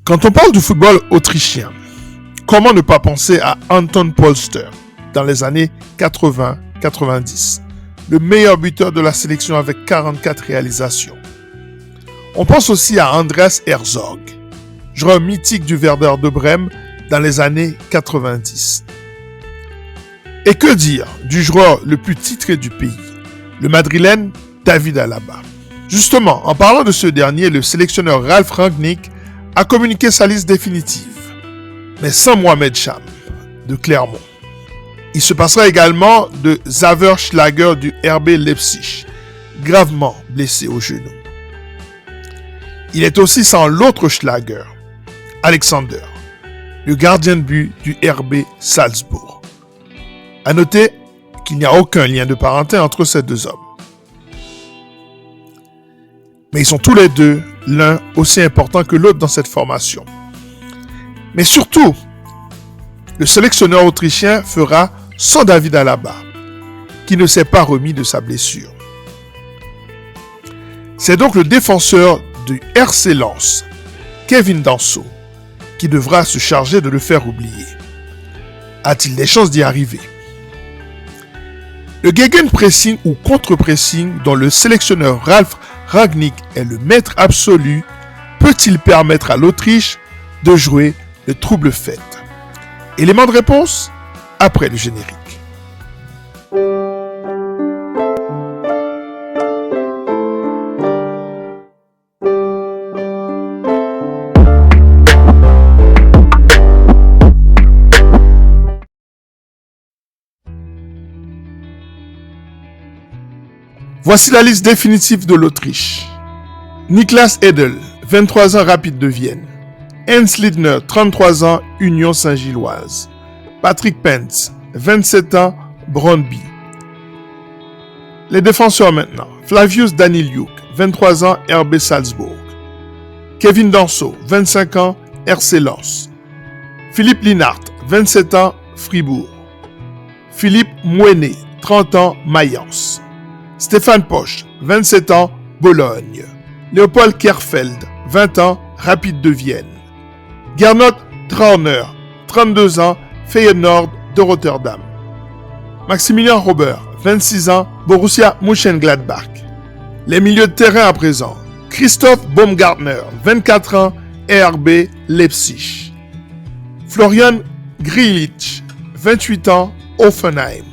Quand on parle du football autrichien, comment ne pas penser à Anton Polster dans les années 80-90, le meilleur buteur de la sélection avec 44 réalisations. On pense aussi à Andreas Herzog, joueur mythique du Werder de Brême dans les années 90. Et que dire du joueur le plus titré du pays, le Madrilène David Alaba. Justement, en parlant de ce dernier, le sélectionneur Ralf Rangnick a communiqué sa liste définitive, mais sans Mohamed Cham de Clermont. Il se passera également de Xaver Schlager du RB Leipzig, gravement blessé au genou. Il est aussi sans l'autre Schlager, Alexander, le gardien de but du RB Salzbourg. À noter qu'il n'y a aucun lien de parenté entre ces deux hommes. Mais ils sont tous les deux l'un aussi important que l'autre dans cette formation. Mais surtout, le sélectionneur autrichien fera sans David Alaba, qui ne s'est pas remis de sa blessure. C'est donc le défenseur du RC Lens, Kevin Danso, qui devra se charger de le faire oublier. A-t-il des chances d'y arriver? Le gegenpressing ou contre-pressing dont le sélectionneur Ralf Rangnick est le maître absolu peut-il permettre à l'Autriche de jouer le trouble fête? Élément de réponse après le générique. Voici la liste définitive de l'Autriche. Niklas Edel, 23 ans, Rapide de Vienne. Heinz Lidner, 33 ans, Union Saint-Gilloise. Patrick Pentz, 27 ans, Brøndby. Les défenseurs maintenant. Flavius Daniliuk, 23 ans, RB Salzbourg. Kevin Danso, 25 ans, RC Lens. Philippe Lienhart, 27 ans, Fribourg. Philippe Mouenet, 30 ans, Mayence. Stéphane Posch, 27 ans, Bologne. Léopold Kerfeld, 20 ans, Rapide de Vienne. Gernot Trauner, 32 ans, Feyenoord de Rotterdam. Maximilien Robert, 26 ans, Borussia Mönchengladbach. Les milieux de terrain à présent. Christoph Baumgartner, 24 ans, RB Leipzig. Florian Grillitsch, 28 ans, Hoffenheim.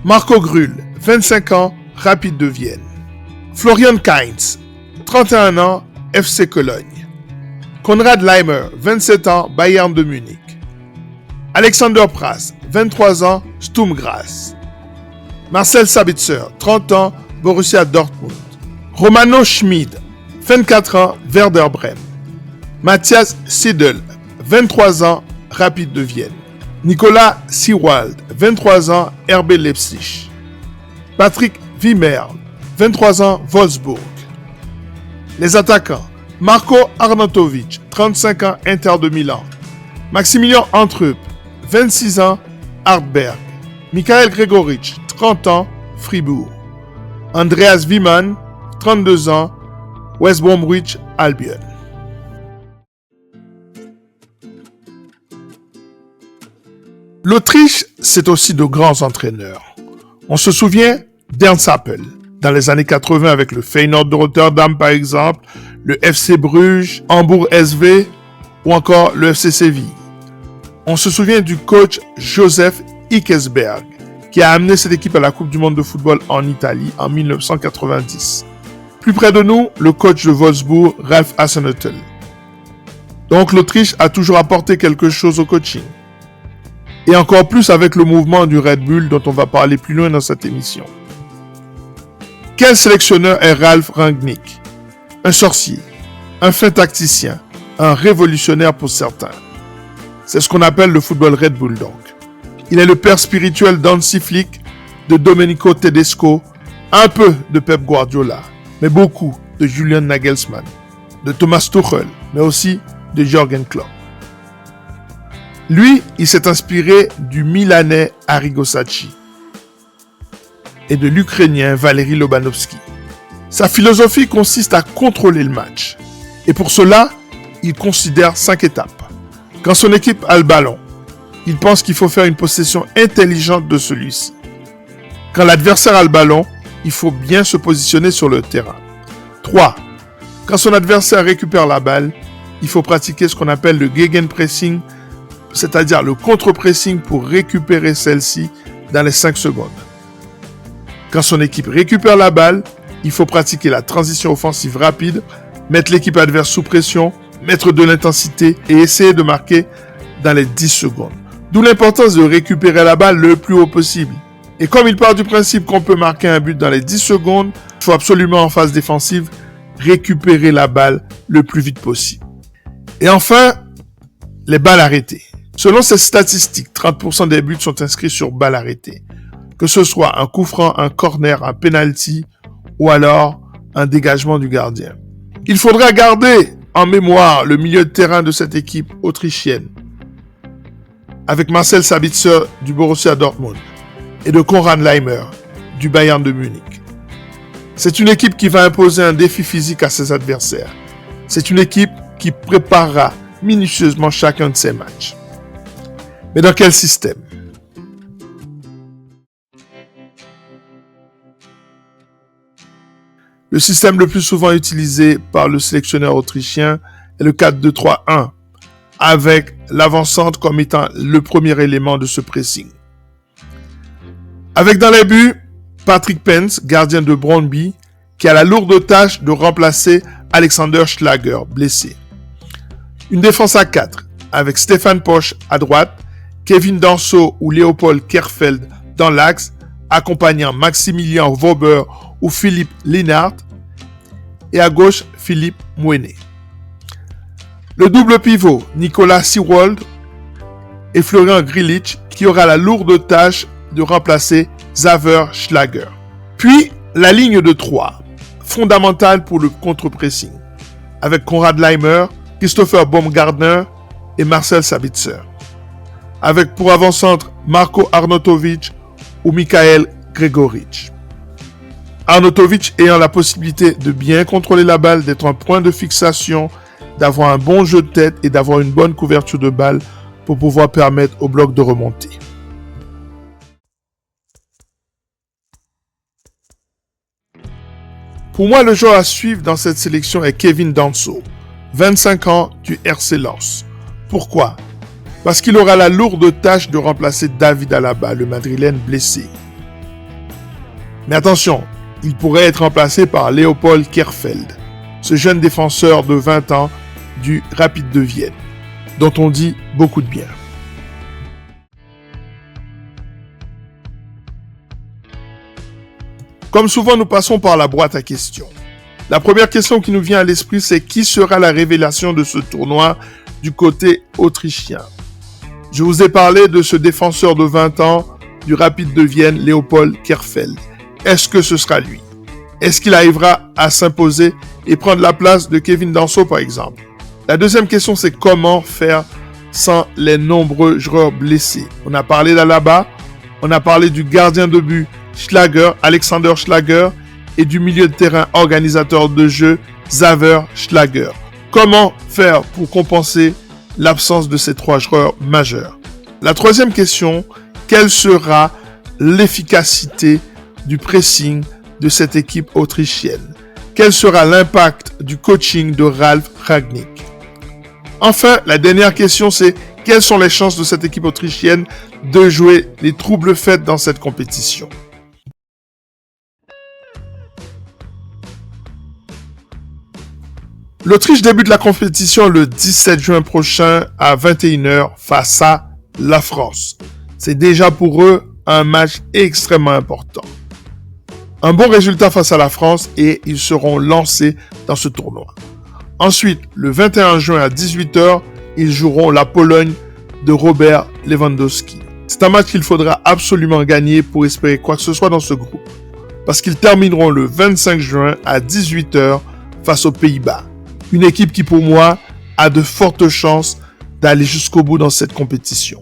Marco Grüll, 25 ans, Rapide de Vienne. Florian Kainz, 31 ans, FC Cologne. Konrad Laimer, 27 ans, Bayern de Munich. Alexander Prass, 23 ans, Sturm Graz. Marcel Sabitzer, 30 ans, Borussia Dortmund. Romano Schmid, 24 ans, Werder Brême. Matthias Siedel, 23 ans, Rapide de Vienne. Nicolas Seewald, 23 ans, RB Leipzig. Patrick Wimmer, 23 ans, Wolfsburg. Les attaquants. Marco Arnautovic, 35 ans, Inter de Milan. Maximilian Antrup, 26 ans, Hartberg. Michael Gregoritsch, 30 ans, Fribourg. Andreas Wiemann, 32 ans, West Bromwich Albion. L'Autriche, c'est aussi de grands entraîneurs. On se souvient d'Ernst Happel, dans les années 80 avec le Feyenoord de Rotterdam par exemple, le FC Bruges, Hambourg SV ou encore le FC Séville. On se souvient du coach Joseph Hikesberg qui a amené cette équipe à la Coupe du Monde de football en Italie en 1990. Plus près de nous, le coach de Wolfsburg, Ralf Hasenhüttl. Donc l'Autriche a toujours apporté quelque chose au coaching. Et encore plus avec le mouvement du Red Bull dont on va parler plus loin dans cette émission. Quel sélectionneur est Ralf Rangnick? Un sorcier, un fin tacticien, un révolutionnaire pour certains. C'est ce qu'on appelle le football Red Bull donc. Il est le père spirituel d'Hansi Flick, de Domenico Tedesco, un peu de Pep Guardiola, mais beaucoup de Julian Nagelsmann, de Thomas Tuchel, mais aussi de Jürgen Klopp. Lui, il s'est inspiré du Milanais Arrigo Sacchi et de l'Ukrainien Valeri Lobanovski. Sa philosophie consiste à contrôler le match. Et pour cela, il considère 5 étapes. Quand son équipe a le ballon, il pense qu'il faut faire une possession intelligente de celui-ci. Quand l'adversaire a le ballon, il faut bien se positionner sur le terrain. 3. Quand son adversaire récupère la balle, il faut pratiquer ce qu'on appelle le gegenpressing, c'est-à-dire le contre-pressing pour récupérer celle-ci dans les 5 secondes. Quand son équipe récupère la balle, il faut pratiquer la transition offensive rapide, mettre l'équipe adverse sous pression, mettre de l'intensité et essayer de marquer dans les 10 secondes. D'où l'importance de récupérer la balle le plus haut possible. Et comme il part du principe qu'on peut marquer un but dans les 10 secondes, il faut absolument en phase défensive récupérer la balle le plus vite possible. Et enfin, les balles arrêtées. Selon ces statistiques, 30% des buts sont inscrits sur balles arrêtées. Que ce soit un coup franc, un corner, un penalty ou alors un dégagement du gardien. Il faudra garder en mémoire le milieu de terrain de cette équipe autrichienne avec Marcel Sabitzer du Borussia Dortmund et de Konrad Laimer du Bayern de Munich. C'est une équipe qui va imposer un défi physique à ses adversaires. C'est une équipe qui préparera minutieusement chacun de ses matchs. Mais dans quel système ? Le système le plus souvent utilisé par le sélectionneur autrichien est le 4-2-3-1, avec l'avant-centre comme étant le premier élément de ce pressing. Avec dans les buts, Patrick Pence, gardien de Brøndby, qui a la lourde tâche de remplacer Alexander Schlager, blessé. Une défense à 4, avec Stefan Posch à droite, Kevin Danso ou Léopold Kerfeld dans l'axe, accompagnant Maximilian Wöber ou Philippe Lienhard, et à gauche, Philippe Mouenet. Le double pivot, Nicolas Seewold et Florian Grillitsch, qui aura la lourde tâche de remplacer Xaver Schlager. Puis, la ligne de 3, fondamentale pour le contre-pressing, avec Konrad Laimer, Christopher Baumgartner et Marcel Sabitzer. Avec pour avant-centre Marko Arnautovic ou Mikhail Gregoritsch. Arnautovic ayant la possibilité de bien contrôler la balle, d'être un point de fixation, d'avoir un bon jeu de tête et d'avoir une bonne couverture de balle pour pouvoir permettre au bloc de remonter. Pour moi, le joueur à suivre dans cette sélection est Kevin Danso, 25 ans du RC Lens. Pourquoi ? Parce qu'il aura la lourde tâche de remplacer David Alaba, le Madrilène blessé. Mais attention, il pourrait être remplacé par Léopold Kerfeld, ce jeune défenseur de 20 ans du Rapid de Vienne, dont on dit beaucoup de bien. Comme souvent, nous passons par la boîte à questions. La première question qui nous vient à l'esprit, c'est qui sera la révélation de ce tournoi du côté autrichien ? Je vous ai parlé de ce défenseur de 20 ans du Rapid de Vienne, Léopold Kerfeld. Est-ce que ce sera lui ? Est-ce qu'il arrivera à s'imposer et prendre la place de Kevin Danso, par exemple ? La deuxième question, c'est comment faire sans les nombreux joueurs blessés. On a parlé d'Alaba, on a parlé du gardien de but Schlager, Alexander Schlager, et du milieu de terrain organisateur de jeu Xaver Schlager. Comment faire pour compenser l'absence de ces 3 joueurs majeurs ? La troisième question, quelle sera l'efficacité du pressing de cette équipe autrichienne? Quel sera l'impact du coaching de Ralf Rangnick? Enfin, la dernière question, c'est quelles sont les chances de cette équipe autrichienne de jouer les troubles faits dans cette compétition? L'Autriche débute la compétition le 17 juin prochain à 21h face à la France. C'est déjà pour eux un match extrêmement important. Un bon résultat face à la France et ils seront lancés dans ce tournoi. Ensuite, le 21 juin à 18h, ils joueront la Pologne de Robert Lewandowski. C'est un match qu'il faudra absolument gagner pour espérer quoi que ce soit dans ce groupe. Parce qu'ils termineront le 25 juin à 18h face aux Pays-Bas. Une équipe qui, pour moi, a de fortes chances d'aller jusqu'au bout dans cette compétition.